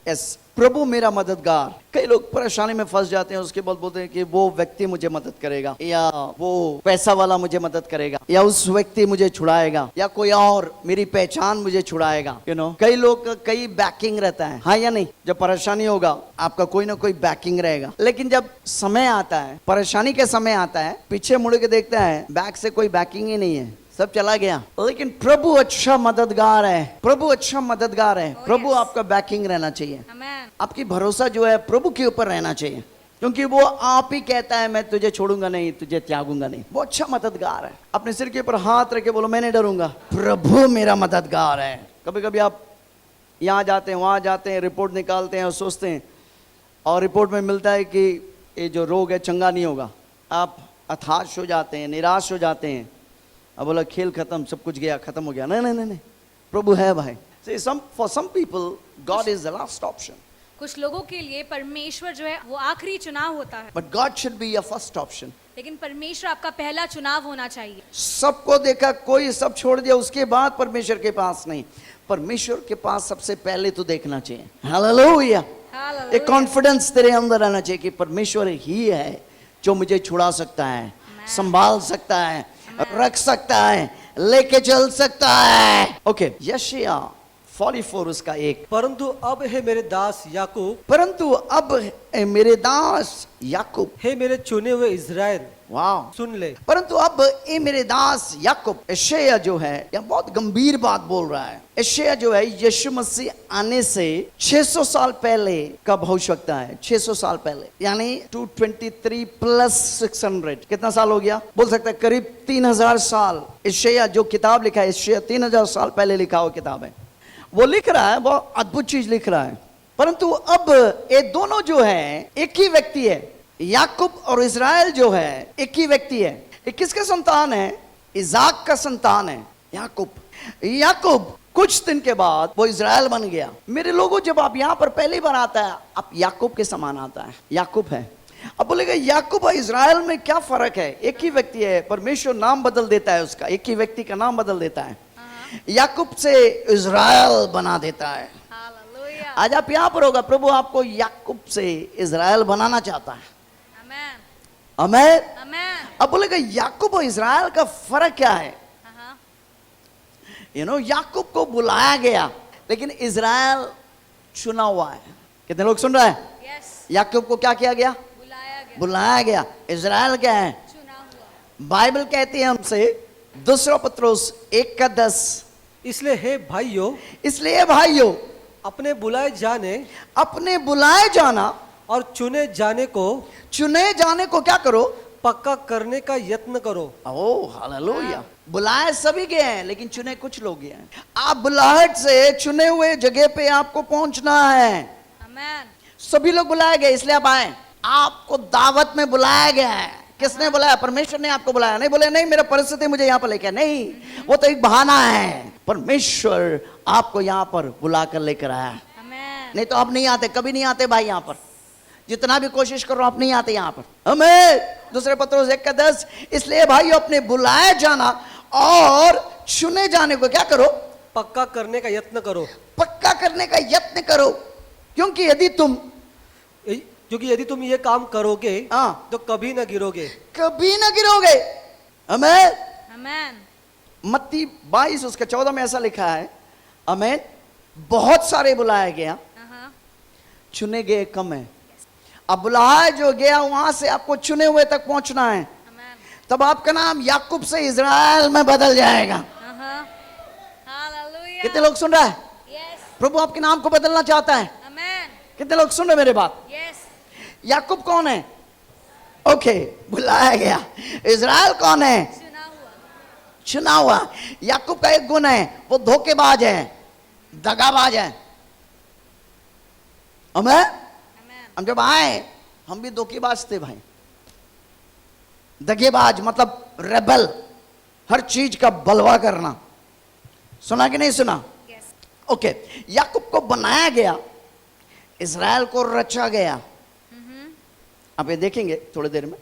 Yes, प्रभु मेरा मददगार। कई लोग परेशानी में फंस जाते हैं, उसके बाद बोलते हैं कि वो व्यक्ति मुझे मदद करेगा, या वो पैसा वाला मुझे मदद करेगा, या उस व्यक्ति मुझे छुड़ाएगा, या कोई और मेरी पहचान मुझे छुड़ाएगा। कई लोग का कई बैकिंग रहता है, हाँ या नहीं? जब परेशानी होगा आपका कोई ना कोई बैकिंग रहेगा, लेकिन जब समय आता है, परेशानी के समय आता है, पीछे मुड़ के देखता है, बैक से कोई बैकिंग ही नहीं है, सब चला गया। लेकिन प्रभु अच्छा मददगार है, प्रभु अच्छा मददगार है। प्रभु आपका बैकिंग रहना चाहिए, आपकी भरोसा जो है प्रभु के ऊपर रहना चाहिए, क्योंकि वो आप ही कहता है मैं तुझे छोड़ूंगा नहीं, तुझे त्यागूंगा नहीं। वो अच्छा मददगार है। अपने सिर के ऊपर हाथ रख के बोलो, मैं नहीं डरूंगा, प्रभु मेरा मददगार है। कभी कभी आप यहाँ जाते हैं, वहां जाते हैं, रिपोर्ट निकालते हैं और सोचते हैं, और रिपोर्ट में मिलता है कि ये जो रोग है चंगा नहीं होगा। आप हताश हो जाते हैं, निराश हो जाते हैं, अब बोला खेल खत्म, सब कुछ गया, खत्म हो गया। नहीं नहीं नहीं, प्रभु है भाई। For some people, God is the last option. कुछ लोगों के लिए परमेश्वर जो है वो आखिरी चुनाव होता है, But God should be your first option. लेकिन परमेश्वर आपका पहला चुनाव होना चाहिए। सबको देखा, कोई सब छोड़ दिया, उसके बाद परमेश्वर के पास नहीं, परमेश्वर के पास सबसे पहले तो देखना चाहिए। हालेलुया। एक कॉन्फिडेंस तेरे अंदर आना चाहिए कि परमेश्वर ही है जो मुझे छुड़ा सकता है, संभाल सकता है, रख सकता है, लेके चल सकता है। ओके, यशायाह 44 उसका 1। परंतु अब है मेरे दास याकूब, परंतु अब है मेरे दास याकूब, हे मेरे चुने हुए इज़राइल, वाह, सुन ले। परंतु अब ये मेरे दास याकूब। यशायाह जो है यह बहुत गंभीर बात बोल रहा है। यशायाह जो है यीशु मसीह आने से 600 साल पहले का भविष्यवक्ता है। 600 साल पहले, यानी 223 प्लस 600, कितना साल हो गया? बोल सकता है करीब 3000 साल। यशायाह जो किताब लिखा है, यशायाह 3000 साल पहले लिखा हुआ किताब है। वो लिख रहा है, बहुत अद्भुत चीज लिख रहा है। परंतु अब ये दोनों जो है एक ही व्यक्ति है। याकूब और इज़राइल जो है एक ही व्यक्ति है। ये किसका संतान है? इज़ाक का संतान है याकूब। याकूब कुछ दिन के बाद वो इज़राइल बन गया। मेरे लोगों, जब आप यहाँ पर पहली बार आता है, आप याकूब के समान आता है, याकूब है। अब बोलेगा याकूब और इज़राइल में क्या फर्क है? एक ही व्यक्ति है, परमेश्वर नाम बदल देता है उसका, एक ही व्यक्ति का नाम बदल देता है, याकूब से इज़राइल बना देता है। आज आप यहाँ पर होगा, प्रभु आपको याकूब से इज़राइल बनाना चाहता है। आमेन। अब बोलेगा याकूब और इज़राइल का फर्क क्या है? याकूब को बुलाया गया, लेकिन इज़राइल चुना हुआ है। कितने लोग सुन रहे हैं? याकूब को क्या किया गया? बुलाया गया। इज़राइल क्या है? चुना हुआ। बाइबल कहती है हमसे, दूसरा पत्रुस 1:10, इसलिए हे भाइयों, अपने बुलाए जाना और चुने जाने को क्या करो? पक्का करने का यत्न करो। Oh hallelujah. बुलाए सभी गए हैं, लेकिन चुने कुछ लोग गए हैं। आप बुलाहट से चुने हुए जगह पे आपको पहुंचना है। आमीन। सभी लोग बुलाए गए, इसलिए आप आए। आपको दावत में बुलाया गया है। किसने बुलाया? परमेश्वर ने आपको बुलाया। नहीं बोले नहीं मेरा परिस्थिति मुझे यहाँ पर लेकर, नहीं, वो तो एक बहाना है। परमेश्वर आपको यहाँ पर बुलाकर लेकर आया। नहीं तो आप नहीं आते, कभी नहीं आते भाई यहाँ पर, जितना भी कोशिश करो आप नहीं आते यहाँ पर। हमें दूसरे पत्रोस 1:10, इसलिए भाई अपने बुलाए जाना और चुने जाने को क्या करो? पक्का करने का यत्न करो। पक्का करने का यत्न करो, क्योंकि यदि तुम ये काम करोगे तो कभी ना गिरोगे। आमीन। मत्ती 22 उसका 14 में ऐसा लिखा है, आमीन, बहुत सारे बुलाया गया, चुने गए कम है। अब बुलाया जो गया वहां से आपको चुने हुए तक पहुंचना है, तब आपका नाम याकूब से इज़राइल में बदल जाएगा। कितने लोग सुन रहा है? प्रभु आपके नाम को बदलना चाहता है। कितने लोग सुन रहे मेरे बात? याकूब कौन है? ओके, बुलाया गया। इज़राइल कौन है? चुना हुआ। याकूब का एक गुण है, वो धोखेबाज है, दगाबाज है। हम जब आए, हम भी धोखेबाज थे भाई। दगेबाज मतलब रेबल, हर चीज का बलवा करना। सुना कि नहीं सुना? ओके, याकूब को बनाया गया, इज़राइल को रचा गया। आप ये देखेंगे थोड़ी देर में।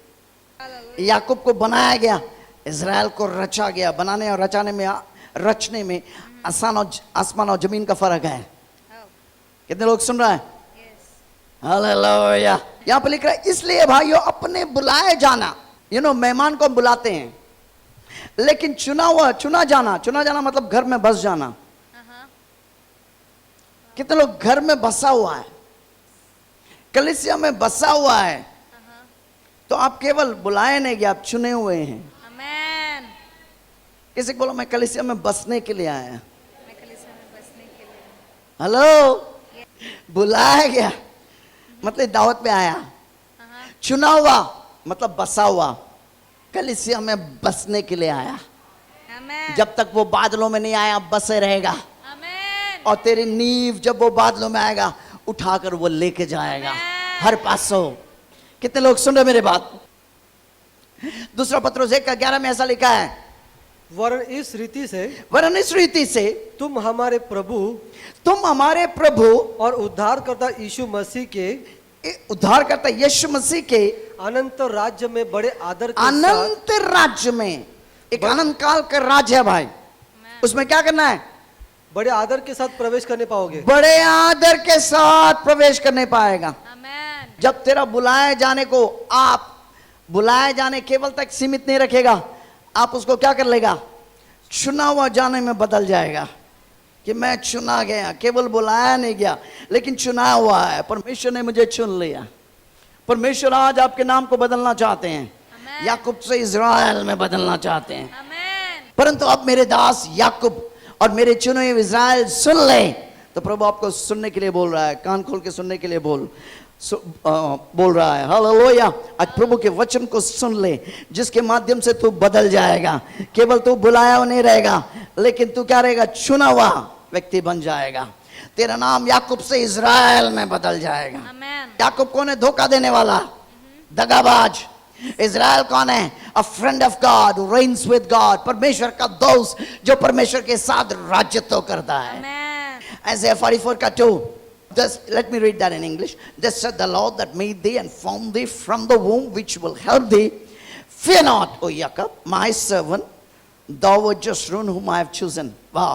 याकूब को बनाया गया, इज़राइल को रचा गया। बनाने और रचने में आसमान और जमीन का फर्क है। कितने लोग सुन रहा है? हालेलुया। यहाँ पर लिख रहा है इसलिए भाइयों अपने बुलाए जाना, मेहमान को हम बुलाते हैं, लेकिन चुना जाना मतलब घर में बस जाना। कितने लोग घर में बसा हुआ है, कलीसिया में बसा हुआ है, तो आप केवल बुलाए नहीं गए, आप चुने हुए हैं। आमेन। किसी को बोलो मैं कलीसिया में बसने के लिए आया। मैं कलीसिया में बसने के लिए। हेलो, बुलाया गया मतलब दावत पे आया, चुना हुआ मतलब बसा हुआ, कलीसिया में बसने के लिए आया। आमेन। जब तक वो बादलों में नहीं आया बसे रहेगा, आमेन। और तेरी नींव जब वो बादलों में आएगा उठाकर वो लेके जाएगा हर पासों। कितने लोग सुन रहे मेरे बात? दूसरा पत्रोस 1:11 में ऐसा लिखा है, वरन इस रीति से तुम हमारे प्रभु और उद्धारकर्ता यीशु मसीह के अनंत राज्य में बड़े आदर के अनंत राज्य में, एक अनंत काल का राज्य है भाई, उसमें क्या करना है? बड़े आदर के साथ प्रवेश करने पाओगे। बड़े आदर के साथ प्रवेश करने पाएगा। आमेन। जब तेरा बुलाए जाने को, आप बुलाए जाने केवल तक सीमित नहीं रखेगा, आप उसको क्या कर लेगा? चुना हुआ जाने में बदल जाएगा कि मैं चुना गया, केवल बुलाया नहीं गया लेकिन चुना हुआ है। परमेश्वर ने मुझे चुन लिया। परमेश्वर आज आपके नाम को बदलना चाहते हैं, याकूब से इज़राइल में बदलना चाहते हैं। आमेन। परंतु अब मेरे दास याकूब और मेरे चुने हुए इज़राइल सुन ले, तो प्रभु आपको सुनने के लिए बोल रहा है, कान खोल के सुनने के लिए बोल रहा है। हालेलुया। आज प्रभु के वचन को सुन ले, जिसके माध्यम से तू बदल जाएगा। केवल तू बुलाया हुआ नहीं रहेगा, लेकिन तू क्या रहेगा? चुना हुआ व्यक्ति बन जाएगा। तेरा नाम याकूब से इज़राइल में बदल जाएगा। आमेन। याकूब कौन है? धोखा देने वाला, दगाबाज। इज़राइल कौन है? A friend of God, who reigns with God, परमेश्वर का दोस्त जो परमेश्वर के साथ राज्यत्व करता है। आमेन। Isaiah 44:2. Just let me read that in English. Thus said the Lord that made thee and formed thee from the womb, which will help thee. Fear not, O Jacob, my servant, thou art Jeshurun whom I have chosen. Wow.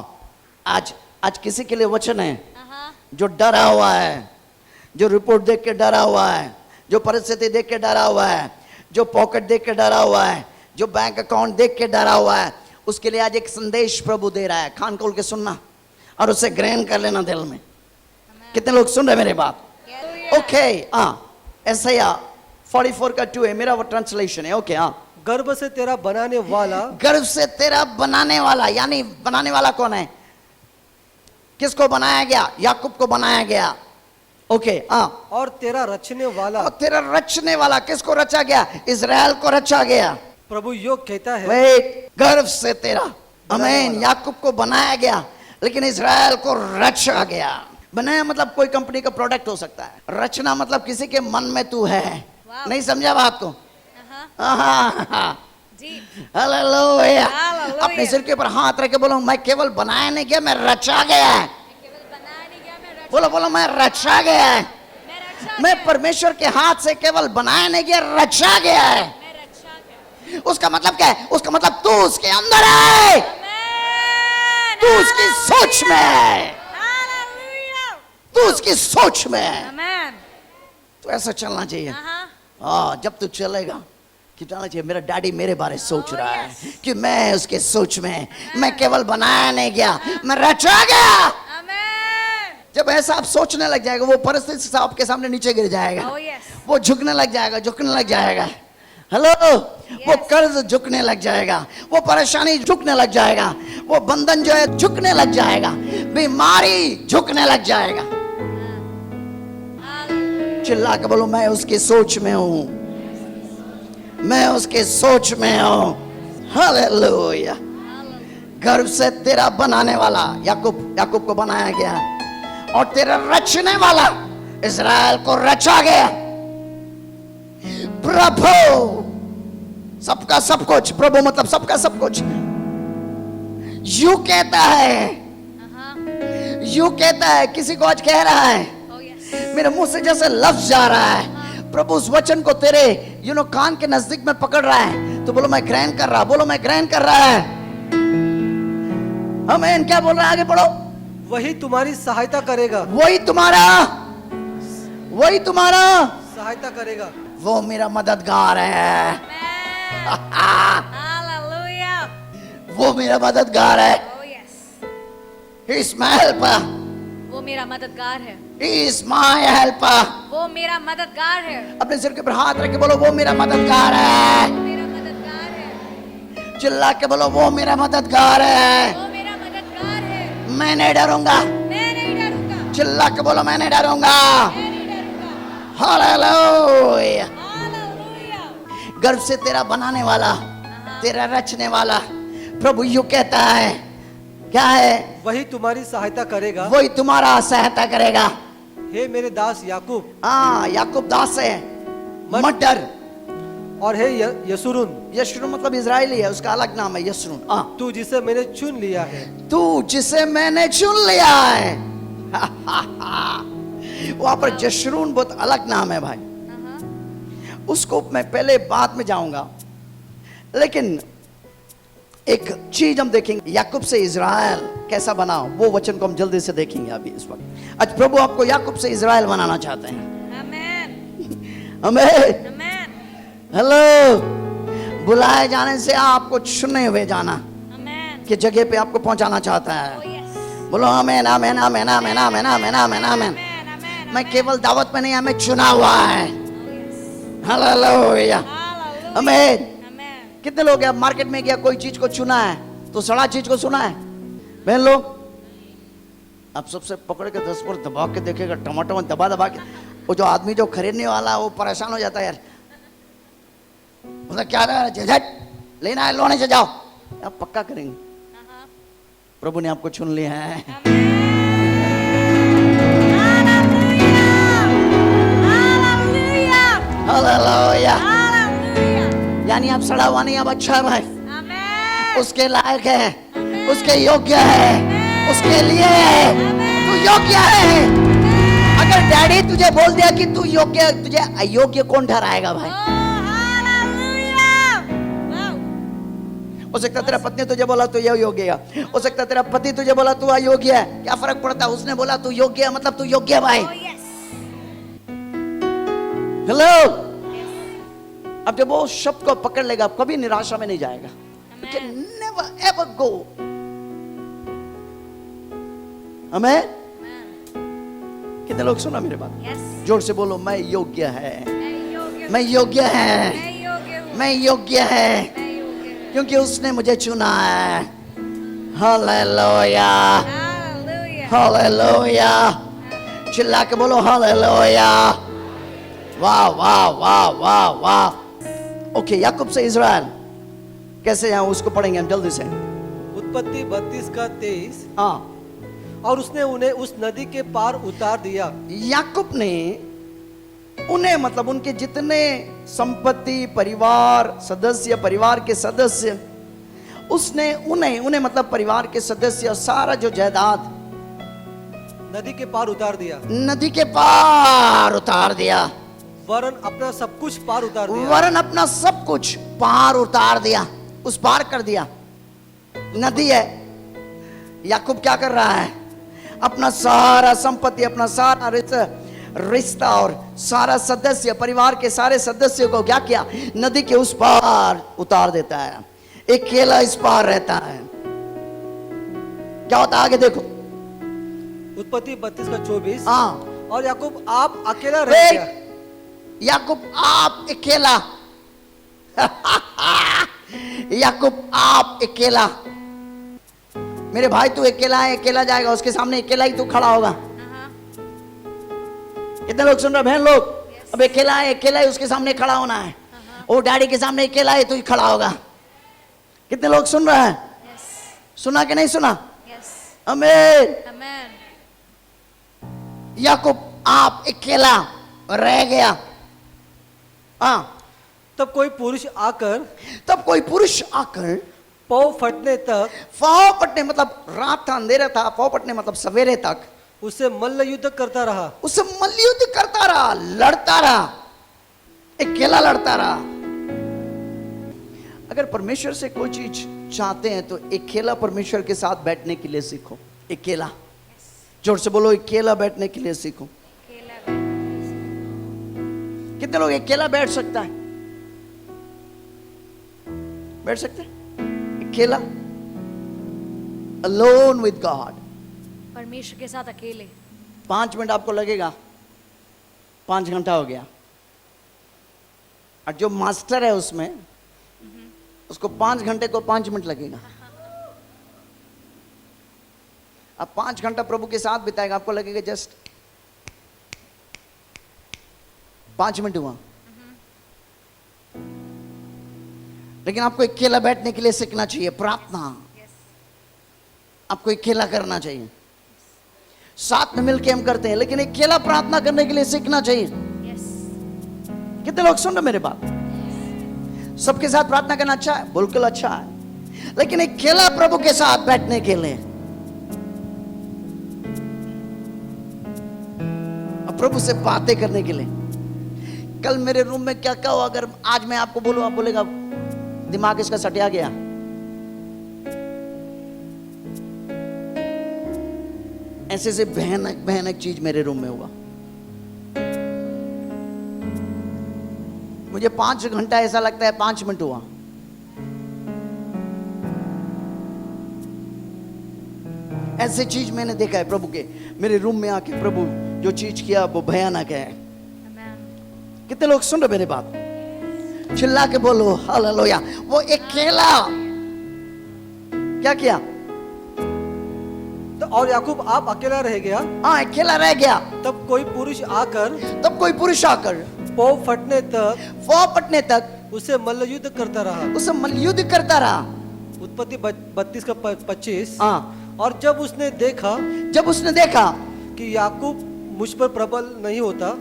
आज किसी के लिए वचन है जो डरा हुआ है, जो रिपोर्ट देख के डरा हुआ है, जो परिस्थिति देख के डरा हुआ है, जो पॉकेट देख के डरा हुआ है, जो बैंक अकाउंट देख के डरा हुआ है, उसके लिए आज एक संदेश प्रभु दे रहा है। कान खोल के सुनना और उसे ग्रहण कर लेना दिल में। कितने लोग सुन रहे मेरे बात? ओके। Isaiah 44:2 है, मेरा वो ट्रांसलेशन है। ओके। गर्भ से तेरा बनाने वाला, गर्भ से तेरा बनाने वाला, यानी बनाने वाला कौन है? किसको बनाया गया? याकूब को बनाया गया। ओके। और तेरा रचने वाला, और तेरा रचने वाला, किसको रचा गया? इज़राइल को रचा गया। प्रभु योग कहता है, वेट, गर्भ से तेरा, आमीन, याकूब को बनाया गया, लेकिन इज़राइल को रचा गया। बनाया मतलब कोई कंपनी का प्रोडक्ट हो सकता है, रचना मतलब किसी के मन में तू है। नहीं समझा बात को? जी। हालेलुया। हालेलुया। अपने सिर के ऊपर हाथ रख के बोलो, मैं केवल बनाया नहीं गया, मैं रचा गया है। बोलो बोलो, मैं रचा गया है। मैं परमेश्वर के हाथ से केवल बनाया नहीं गया, रचा गया है। उसका मतलब क्या है? उसका मतलब तू उसके अंदर है, तू उसकी सोच में है, तू उसकी सोच में है। तो ऐसा चलना चाहिए। जब तू चलेगा कि चलना चाहिए, मेरा डैडी मेरे बारे सोच रहा है कि मैं उसके सोच में, मैं केवल बनाया नहीं गया, मैं रचा गया। जब ऐसा आप सोचने लग जाएगा, वो परिस्थिति से आपके सामने नीचे गिर जाएगा। वो झुकने लग जाएगा। हेलो, वो कर्ज झुकने लग जाएगा, वो परेशानी झुकने लग जाएगा, वो बंधन जो है झुकने लग जाएगा, बीमारी झुकने लग जाएगा। चिल्ला के बोलो, मैं उसकी सोच में हूं, मैं उसके सोच में हूं। हालेलुया। गर्भ से तेरा बनाने वाला, याकूब को बनाया गया, और तेरा रचने वाला, इज़राइल को रचा गया। प्रभु सबका सब कुछ, प्रभु मतलब सबका सब कुछ। यू कहता है, किसी को आज कह रहा है, मेरे मुंह से जैसे लफ्ज जा रहा है, प्रभु उस वचन को तेरे कान के नजदीक में पकड़ रहा है, तो बोलो मैं ग्रहण कर रहा, बोलो मैं ग्रहण कर रहा है। आमीन। क्या बोल रहा है? आगे पढ़ो। वही तुम्हारी सहायता करेगा, वही तुम्हारा सहायता करेगा। वो मेरा मददगार है। Hallelujah. वो मेरा मददगार है। Oh yes. He is my helper. वो मेरा मददगार है। He is my helper. वो मेरा मददगार है। अपने सिर के ऊपर हाथ रख के बोलो वो मेरा मददगार है। वो मेरा मददगार है। चिल्ला के बोलो वो मेरा मददगार है। वो मेरा मददगार है। मैं नहीं डरूंगा। मैं नहीं डरूंगा। चिल्ला के बोलो मैं नहीं डरूंगा। मैं नहीं डरूंगा। हालेलुया। Hallelujah. गर्भ से तेरा बनाने वाला, तेरा रचने वाला प्रभु यूं कहता है, क्या है? वही तुम्हारी सहायता करेगा। वही तुम्हारा सहायता करेगा। हे मेरे दास याकूब, हाँ, याकूब दास है, मत- मत डर। और हे यशुरून, यशरून मतलब इजराइली है, उसका अलग नाम है यशरून। हाँ, तू जिसे मैंने चुन लिया है। तू जिसे मैंने चुन लिया है। वहां पर यशरून बहुत अलग नाम है भाई। उसको मैं पहले बाद में जाऊंगा, लेकिन एक चीज हम देखेंगे, याकूब से इजराइल कैसा बना, वो वचन को हम जल्दी से देखेंगे अभी इस वक्त। आज प्रभु आपको याकूब से इजराइल बनाना चाहते हैं। Amen. हमें Amen. हेलो, बुलाए जाने से आपको चुने हुए जाना Amen. कि जगह पे आपको पहुंचाना चाहता Oh है। yes. बोलो आमेन आमेन आमेन आमेन आमेन आमेन आमेन आमेन। Amen. Amen. मैं केवल दावत में नहीं, हमें चुना हुआ है। Oh yes. हालेलुया। Hallelujah. आमेन। Amen. कितने लोग हैं मार्केट में गया, कोई चीज को चुना है तो सड़ा चीज को सुना है? बहन लोग, आप सबसे पकड़ के 10 पर दबा के देखेगा, टमाटर में दबा दबा के, वो जो आदमी जो खरीदने वाला है वो परेशान हो जाता है यार। मतलब क्या है, झट लेना है, लोने से जाओ। आप पक्का करेंगे, प्रभु ने आपको चुन लिया है। हालेलुया। यानी आप सड़ा हुआ नहीं, आप अच्छा है भाई, उसके लायक है, उसके योग्य है, उसके लिए है, तू योग्य है। अगर डैडी तुझे बोल दिया कि तू योग्य है, तुझे अयोग्य कौन ठहराएगा भाई? हो सकता है तेरा पत्नी तुझे बोला तू योग्य है, हो सकता है तेरा पति तुझे बोला तू अयोग्य है, क्या फर्क पड़ता है? उसने बोला तू योग्य है, मतलब तू योग्य है भाई। हेलो, अब जब वो शब्द को पकड़ लेगा, कभी निराशा में नहीं जाएगा। Never ever go. हमें कितने लोग सुना मेरे बात? जोर से बोलो, मैं योग्य है, मैं योग्य है, मैं योग्य है, क्योंकि उसने मुझे चुना है। Hallelujah, hallelujah. चिल्ला के बोलो हालेलुया। वाह वाह वाह वाह वाह। ओके, याकूब से इजराइल कैसे है उसको पढ़ेंगे हम जल्दी से। उत्पत्ति 32 का 23। हाँ, और उसने उन्हें उस नदी के पार उतार दिया। याकूब ने उन्हें, मतलब उनके जितने संपत्ति, परिवार सदस्य, परिवार के सदस्य, उसने उन्हें मतलब परिवार के सदस्य, सारा जो जायदाद नदी के पार उतार दिया। नदी के पार उतार दिया। वरन अपना सब कुछ पार उतार दिया। वरन अपना सब कुछ पार उतार दिया, उस पार कर दिया। नदी है, याकूब क्या कर रहा है? अपना सारा संपत्ति, अपना सारा रिश्ता और सारा सदस्य, परिवार के सारे सदस्यों को क्या किया? नदी के उस पार उतार देता है। अकेला इस पार रहता है। क्या होता है आगे देखो, उत्पत्ति 32 का 24। हाँ, और याकूब आप अकेला रह गया। याकूब आप अकेला। याकूब आप अकेला। मेरे भाई तू अकेला है, अकेला जाएगा, उसके सामने अकेला ही तू खड़ा होगा। कितने लोग सुन रहे बहन लोग? अब अकेला है, अकेला ही उसके सामने खड़ा होना है। वो डैडी के सामने अकेला है, तू ही खड़ा होगा। कितने लोग सुन रहे हैं? सुना कि नहीं सुना? आमीन। याकूब आप अकेला रह गया। हाँ, तब कोई पुरुष आकर पाँव फटने तक, पाँव फटने मतलब रात था, अंधेरा था, पाँव फटने मतलब सवेरे तक उससे मल्ल युद्ध करता रहा। उससे मल्लयुद्ध करता रहा, लड़ता रहा, अकेला लड़ता रहा। अगर परमेश्वर से कोई चीज चाहते हैं तो अकेला परमेश्वर के साथ बैठने के लिए सीखो। अकेला, जोर से बोलो, अकेला बैठने के लिए सीखो। कितने लोग अकेला बैठ सकता है? बैठ सकते हैं अकेला, अलोन विद गॉड। परमेश्वर के साथ अकेले। 5 मिनट आपको लगेगा, 5 घंटा हो गया। और जो मास्टर है उसमें, उसको 5 घंटे को 5 मिनट लगेगा। अब 5 घंटा प्रभु के साथ बिताएगा, आपको लगेगा जस्ट 5 मिनट हुआ। लेकिन आपको अकेला बैठने के लिए सीखना चाहिए, प्रार्थना आपको अकेला करना चाहिए। साथ में मिलके हम करते हैं, लेकिन अकेला प्रार्थना करने के लिए सीखना चाहिए। कितने लोग सुन रहे मेरे बात? सबके साथ प्रार्थना करना अच्छा है, बिल्कुल अच्छा है, लेकिन अकेला प्रभु के साथ बैठने के लिए, प्रभु से बातें करने के लिए। कल मेरे रूम में क्या क्या हुआ, अगर आज मैं आपको बोलूं, आप बोलेगा दिमाग इसका सटिया गया। ऐसे से भयानक भयानक चीज मेरे रूम में हुआ। मुझे 5 घंटा ऐसा लगता है 5 मिनट हुआ। ऐसे चीज मैंने देखा है प्रभु के, मेरे रूम में आके प्रभु जो चीज किया वो भयानक है। कितने लोग सुन रहे मेरे बात? चिल्ला के बोलो हालेलुया। वो अकेला क्या किया? तो और याकूब आप अकेला रह गया। हाँ, अकेला रह गया। तब कोई पुरुष आकर पाँव फटने तक उसे मल्लयुद्ध करता रहा। उत्पत्ति 32 का 25। हाँ, और जब उसने देखा कि याकूब मुझ पर प्रबल नहीं होता,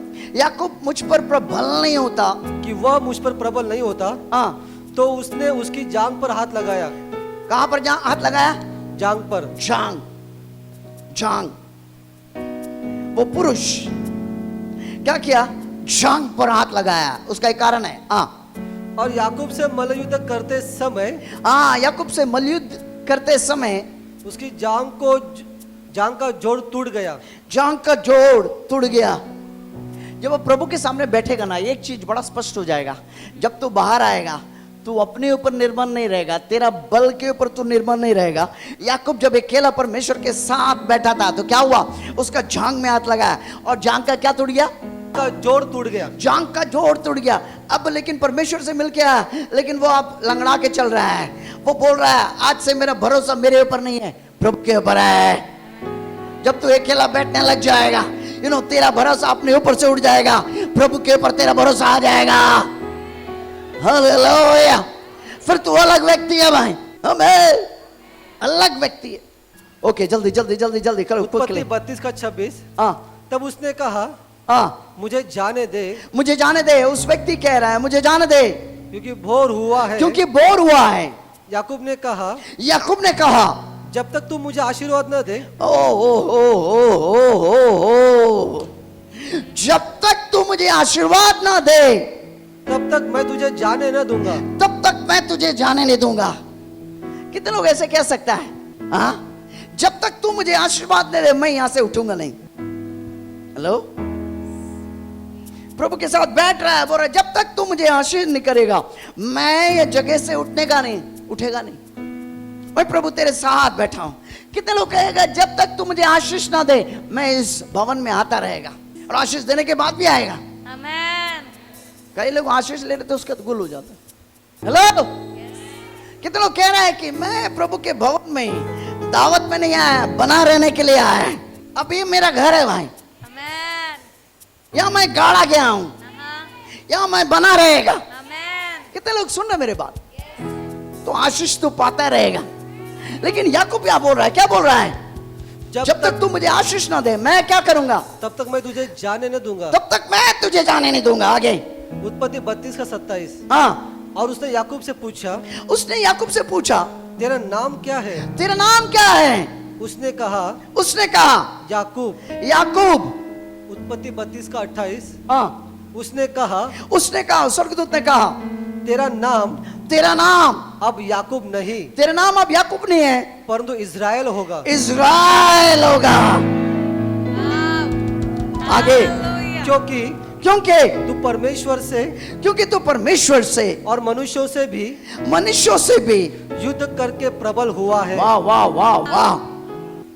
कि वह मुझ पर प्रबल नहीं होता, हाँ, तो उसने उसकी जांग पर हाथ लगाया। कहां पर हाथ लगाया? जांग पर। जांग। वो पुरुष क्या किया? जांग पर हाथ लगाया। उसका एक कारण है। हाँ, और याकूब से मल्लयुद्ध करते समय उसकी जांग का जोड़ टूट गया। जब वो प्रभु के सामने बैठेगा ना, एक चीज बड़ा स्पष्ट हो जाएगा। जब तू बाहर आएगा, तू अपने ऊपर निर्भर नहीं रहेगा, तेरा बल के ऊपर तू निर्भर नहीं रहेगा। याकूब जब अकेला परमेश्वर के साथ बैठा था तो क्या हुआ? उसका जांग में हाथ लगाया और जांग का क्या टूट गया? जोड़ टूट गया। जांग का जोड़ टूट गया। अब लेकिन परमेश्वर से मिल के आया, लेकिन वो अब लंगड़ा के चल रहा है। वो बोल रहा है आज से मेरा भरोसा मेरे ऊपर नहीं है, प्रभु के ऊपर है। जब तू अकेला बैठने लग जाएगा, तेरा भरोसा अपने ऊपर से उठ जाएगा, प्रभु के ऊपर तेरा भरोसा आ जाएगा। हालेलुया। फिर तू अलग व्यक्ति है भाई, हमें अलग व्यक्ति है। ओके, जल्दी करो। उत्पत्ति 32 का 26। तब उसने कहा, मुझे जाने दे। उस व्यक्ति कह रहा है मुझे जाने दे, क्योंकि बोर हुआ है। याकूब ने कहा, जब तक तू मुझे आशीर्वाद न दे, जब तक तू मुझे आशीर्वाद ना दे, तब तक मैं तुझे जाने नहीं दूंगा। कितने लोग ऐसे कह सकता है? हाँ, जब तक तू मुझे आशीर्वाद दे, मैं यहां से उठूंगा नहीं। हेलो, प्रभु के साथ बैठ रहा है, बोल रहा है जब तक तू मुझे आशीष नहीं करेगा, मैं ये जगह से उठेगा नहीं। मैं प्रभु तेरे साथ बैठा हूं। कितने लोग कहेगा जब तक तू मुझे आशीष ना दे, मैं इस भवन में आता रहेगा, और आशीष देने के बाद भी आएगा। आमेन। कई लोग आशीष ले रहे थे, उसका गुल हो जाता है। हेलो, कितने लोग कह रहे हैं कि मैं प्रभु के भवन में दावत में नहीं आया, बना रहने के लिए आया। अब ये मेरा घर है भाई, या मैं गाड़ा गया हूं, या मैं बना रहेगा। कितने लोग सुन रहे मेरे बात? तो आशीष तो पाता रहेगा। लेकिन याकूब क्या बोल रहा है? जब तक तू मुझे आशीष ना दे, मैं क्या करूंगा? तब तक मैं तुझे जाने नहीं दूंगा। आगे उत्पत्ति 32 का 27। हाँ, और उसने याकूब से पूछा, तेरा नाम क्या है? उसने कहा याकूब। उत्पत्ति 32 का 28। हाँ, उसने कहा, स्वर्गदूत ने कहा, तेरा नाम अब याकूब नहीं है, परंतु इज़राइल होगा। आगे, क्योंकि तू परमेश्वर से तू परमेश्वर से और मनुष्यों से भी युद्ध करके प्रबल हुआ है। वाह वाह वाह वाह।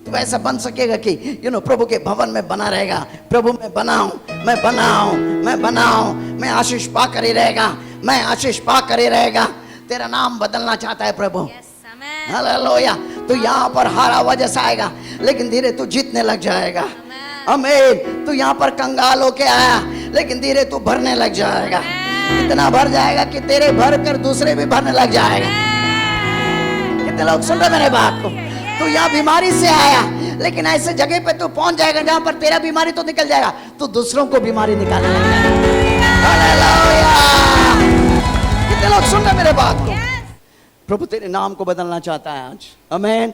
तू ऐसा बन सकेगा कि प्रभु के भवन में बना रहेगा। प्रभु मैं बनाऊं, मैं आशीष पा कर ही रहेगा। तेरा नाम बदलना चाहता है प्रभु। हालेलुया। तू यहाँ पर हारा हुआ जैसा आएगा, लेकिन धीरे तू जीतने लग जाएगा। आमीन। तू यहाँ पर कंगाल होके आया, लेकिन धीरे तू भरने लग जाएगा। इतना भर जाएगा कि तेरे भर कर दूसरे भी भरने लग जाएगा। कितने लोग सुन रहे मेरे बात को? तू यहाँ बीमारी से आया, लेकिन ऐसे जगह पे तू पहुंच जाएगा जहां पर तेरा बीमारी तो निकल जाएगा, तू दूसरों को बीमारी निकालने लग जाएगा। हालेलुया। कितने लोग सुन रहे मेरे बात को? प्रभु तेरे नाम को बदलना चाहता है आज। आमीन।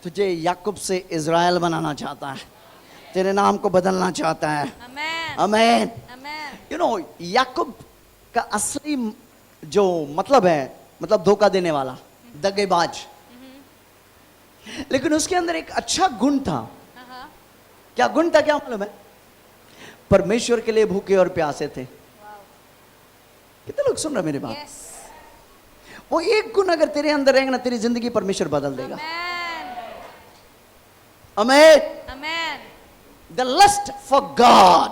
तुझे याकूब से इज़राइल बनाना चाहता है। तेरे नाम को बदलना चाहता है। आमीन। याकूब का असली जो मतलब है, मतलब धोखा देने वाला, दगेबाज। लेकिन उसके अंदर एक अच्छा गुण था। क्या गुण था? क्या मालूम है? परमेश्वर के लिए भूखे और प्यासे थे। कितने लोग सुन रहे मेरी बात? वो एक गुण अगर तेरे अंदर रहेगा ना, तेरी जिंदगी परमेश्वर बदल देगा। आमीन। The lust for God.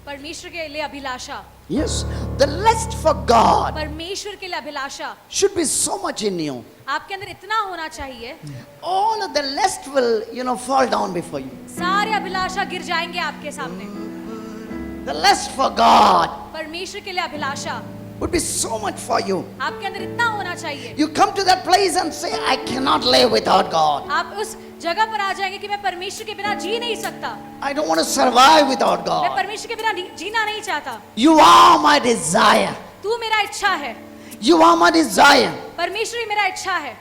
परमेश्वर के लिए अभिलाषा। Yes, the lust for God परमेश्वर के लिए अभिलाषा should be so much in you. आपके अंदर इतना होना चाहिए, All of the lust will, fall down before you. सारे अभिलाषा गिर जाएंगे आपके सामने। The lust for God परमेश्वर के लिए अभिलाषा would be so much for you. आपके अंदर इतना होना चाहिए। You come to that place and say, I cannot live without God. आप उस जगह पर आ जाएंगे कि मैं परमेश्वर के बिना जी नहीं सकता। I don't want to survive without मैं God. परमेश्वर के बिना जीना नहीं चाहता। You are my desire. तू मेरा इच्छा है। You are my desire. परमेश्वर ही मेरा इच्छा है।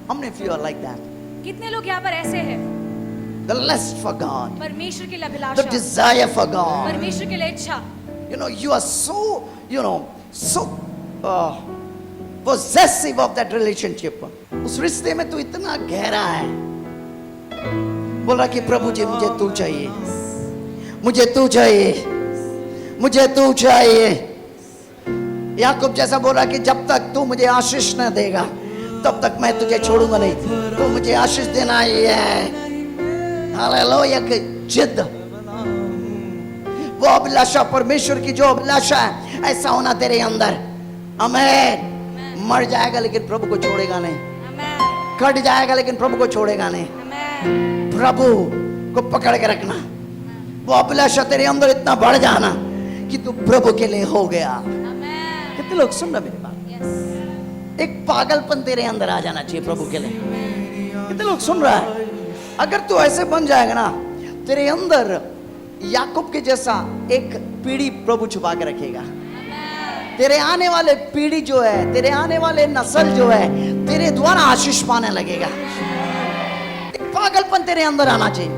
How many of you are like that? कितने लोग यहाँ पर ऐसे हैं? The lust for God. परमेश्वर के लिए The Abhilasha, desire for God. परमेश्वर के लिए इच्छा। You are so, possessive of that relationship. उस रिश्ते में तू इतना गहरा है। बोल रहा कि प्रभु जी मुझे तू चाहिए, मुझे तू चाहिए, मुझे तू चाहिए। याकूब जैसा बोल रहा कि जब तक तू मुझे आशीष न देगा, तब तक मैं तुझे छोड़ूंगा नहीं। तू मुझे आशीष देना ही है। हालेलुया। की जिद, वो अभिलाषा, परमेश्वर की जो अभिलाषा है, ऐसा होना तेरे अंदर। आमीन। मर जाएगा लेकिन प्रभु को छोड़ेगा नहीं। कट जाएगा लेकिन प्रभु को छोड़ेगा नहीं। प्रभु को पकड़ के रखना। वो अभिलाषा तेरे अंदर इतना बढ़ जाना कि तू प्रभु के लिए हो गया। कितने लोग सुन रहे मेरी बात? एक पागलपन तेरे अंदर आ जाना चाहिए प्रभु के लिए। कितने लोग सुन रहा है? अगर तू ऐसे बन जाएगा ना, तेरे अंदर याकूब के जैसा एक पीढ़ी प्रभु छुपा के रखेगा। तेरे आने वाले पीढ़ी जो है, तेरे आने वाले नस्ल जो है, तेरे द्वारा आशीष पाने लगेगा। एक पागलपन तेरे अंदर आना चाहिए।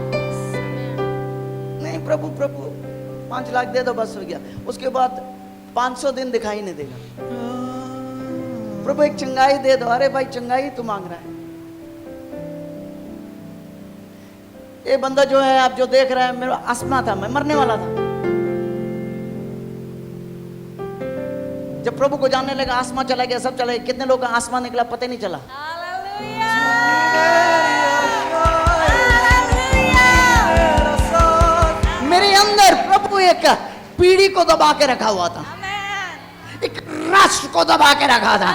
नहीं प्रभु 5 लाख दे दो बस हो गया, उसके बाद 500 दिन दिखाई नहीं देगा। प्रभु एक चंगाई दे दो। अरे भाई चंगाई तू मांग रहा है? ये बंदा जो है, आप जो देख रहे हैं, मेरा अस्थमा था, मैं मरने वाला था। जब प्रभु को जानने लगा, आसमा चला गया, सब चला गया। कितने लोग का आसमा निकला पता ही नहीं चला। मेरे अंदर प्रभु एक पीढ़ी को दबा के रखा हुआ था, एक राष्ट्र को दबा के रखा था।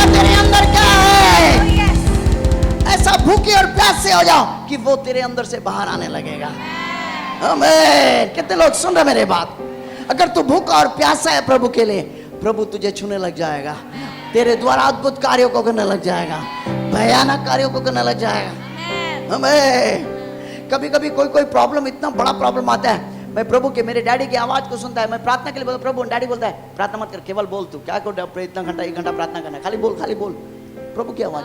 तेरे अंदर क्या है? ऐसा भूखे और प्यासे हो जाओ कि वो तेरे अंदर से बाहर आने लगेगा। आमीन। कितने लोग सुन रहे मेरे बात? अगर तू भूखा और प्यासा है प्रभु के लिए, प्रभु तुझे छूने लग जाएगा। तेरे द्वारा अद्भुत कार्यों को करने लग जाएगा, भयानक कार्यों को करने लग जाएगा। हमें कभी कभी कोई प्रॉब्लम, इतना बड़ा प्रॉब्लम आता है, मैं प्रभु के, मेरे डैडी की आवाज को सुनता है। मैं प्रार्थना के लिए बोलता, प्रभु, डैडी बोलता है प्रार्थना मत कर, केवल बोल। तू क्या कर इतना घंटा 1 घंटा प्रार्थना करना, खाली बोल प्रभु की आवाज।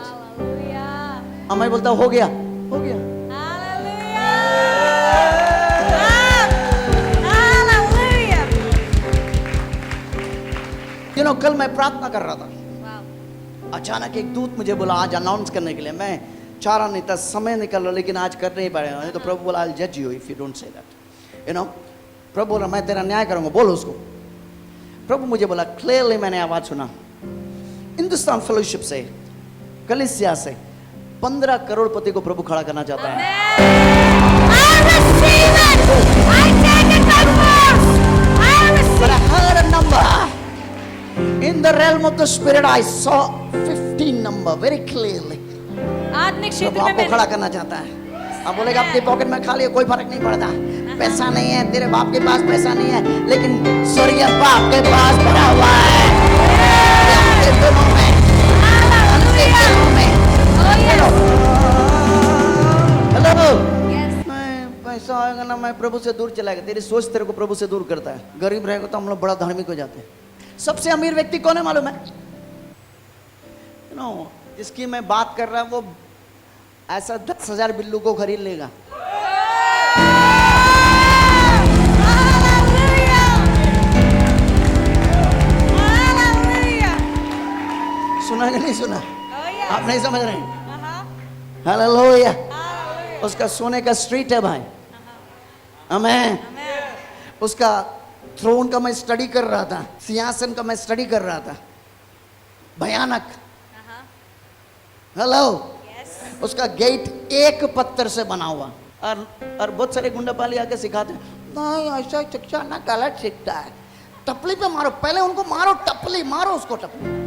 मैं बोलता हो गया। कल मैं प्रार्थना कर रहा था, अचानक एक दूत मुझे बोला आज अनाउंस करने के लिए। मैं चारा नहीं था, समय निकल रहा, लेकिन आज कर नहीं पाए। तो प्रभु बोला आई जज you if you don't say that, you know. Prabhu बोला मैं तेरा न्याय करूंगा, बोलो उसको। प्रभु मुझे बोला क्लियरली, मैंने आवाज सुना हिंदुस्तान फेलोशिप से, कलीसिया से 15 करोड़पति को प्रभु खड़ा करना चाहता है। But I heard a number. In the realm of the spirit, I saw 15 number very clearly. आत्मिक क्षेत्र प्रभु में आपको खड़ा करना चाहता है। अब बोलेगा अपनी पॉकेट में खा लिया, कोई फर्क नहीं पड़ता। पैसा नहीं है, तेरे बाप के पास पैसा नहीं है, लेकिन स्वर्गीय बाप के पास भरा हुआ है। आपके दिलों में, आपके दिलों में। हेलो, मैं पैसा आएगा ना, मैं प्रभु से दूर चला गया। तेरी सोच तेरे को प्रभु से दूर करता है। गरीब रहेगा तो हम लोग बड़ा धार्मिक हो जाते हैं। सबसे अमीर व्यक्ति कौन है मालूम है? नो, जिसकी मैं बात कर रहा हूं वो ऐसा 10,000 बिल्लू को खरीद लेगा। सुना कि नहीं सुना? आप नहीं समझ रहे हैं? हालेलुया। उसका सोने का स्ट्रीट है भाई। आमेन। उसका थ्रोन का मैं स्टडी कर रहा था, सिंहासन का मैं स्टडी कर रहा था, भयानक। हेलो। उसका गेट एक पत्थर से बना हुआ, और बहुत सारे गुंडा पाली आके सिखाते हैं नहीं ऐसा शिक्षा ना, गलत सीखता है। टपली पे मारो, पहले उनको मारो, टपली मारो, उसको टपली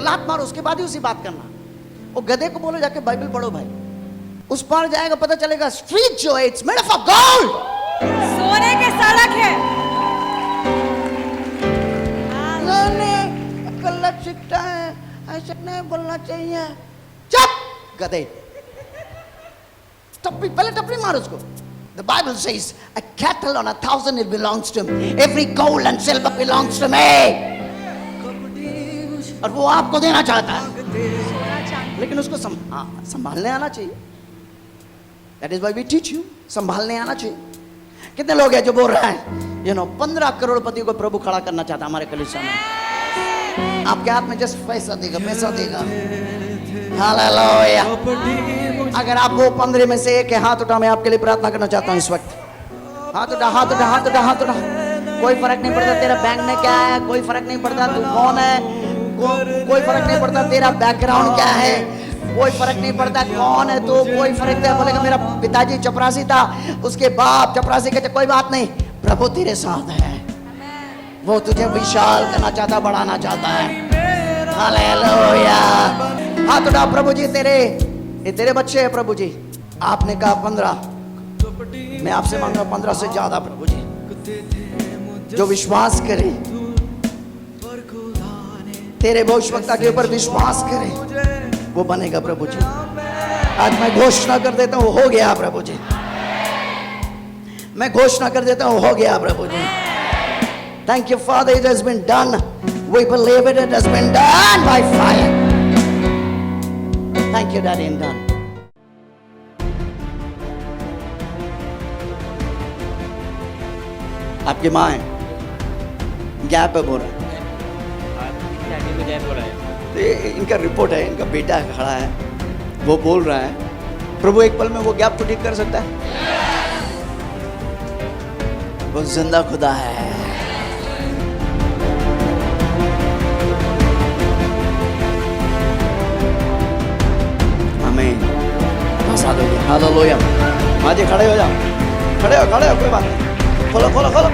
लात मारो, उसके बाद ही उसी बात करना। वो गधे को बोलो जाके बाइबल पढ़ो भाई, उस पार जाएगा पता चलेगा स्ट्रीट जो है इट्स मेड ऑफ गोल्ड, सोने के सड़क है। गलत सीखता है, ऐसा नहीं बोलना चाहिए। चुप गधे, टपली पहले टपली मारो उसको। The Bible says a cattle on 1,000 it belongs to him, every gold and silver belongs to me। और वो आपको देना चाहता है, लेकिन उसको संभालने आना चाहिए। That is why we teach you, संभालने आना चाहिए। कितने लोग हैं जो बोल रहे हैं यू नो 15 करोड़पति को प्रभु खड़ा करना चाहता है हमारे कलीसिया में। आपके हाथ में जस्ट पैसा देगा, पैसा देगा। हालेलुया। अगर आप वो 15 में से एक है, हाथ उठा, मैं आपके लिए प्रार्थना करना चाहता हूँ इस वक्त। हाथ उठा, हाथ उठा, हाथ उठा, हाथ उठा। कोई फर्क नहीं पड़ता तेरा बैंक में क्या है, कोई फर्क नहीं पड़ता तू कौन है, कोई फर्क नहीं पड़ता तेरा बैकग्राउंड क्या है, कोई फर्क नहीं पड़ता कौन है तो, कोई फर्क नहीं। बोलेगा मेरा पिताजी चपरासी था, उसके बाप चपरासी का, कोई बात नहीं, प्रभु तेरे साथ है। वो तुझे विशाल करना चाहता, बढ़ाना चाहता है। हालेलुया। हाथ उठा। प्रभु जी ये तेरे बच्चे हैं प्रभु जी। आपने कहा 15, मैं आपसे मांग रहा हूं 15 से ज्यादा प्रभु जी। जो विश्वास करे, तेरे भविष्यवक्ता के ऊपर विश्वास करे, वो बनेगा प्रभु जी। आज मैं घोषणा कर देता हूं हो गया प्रभु जी। मैं घोषणा कर देता हूं हो गया प्रभु जी। Thank you Father, it has been done. We believe it has been done by fire. Thank you Daddy and done. आपकी माँ है, गैप है बोल रहा है। इनका रिपोर्ट है, इनका बेटा खड़ा है, वो बोल रहा है प्रभु एक पल में वो गैप को ठीक कर सकता है। वो जिंदा खुदा है। आमीन। हालेलुया। हालेलुया। माँ जी खड़े हो जाओ, खड़े हो, कोई बात नहीं। खोलो खोलो खोलो।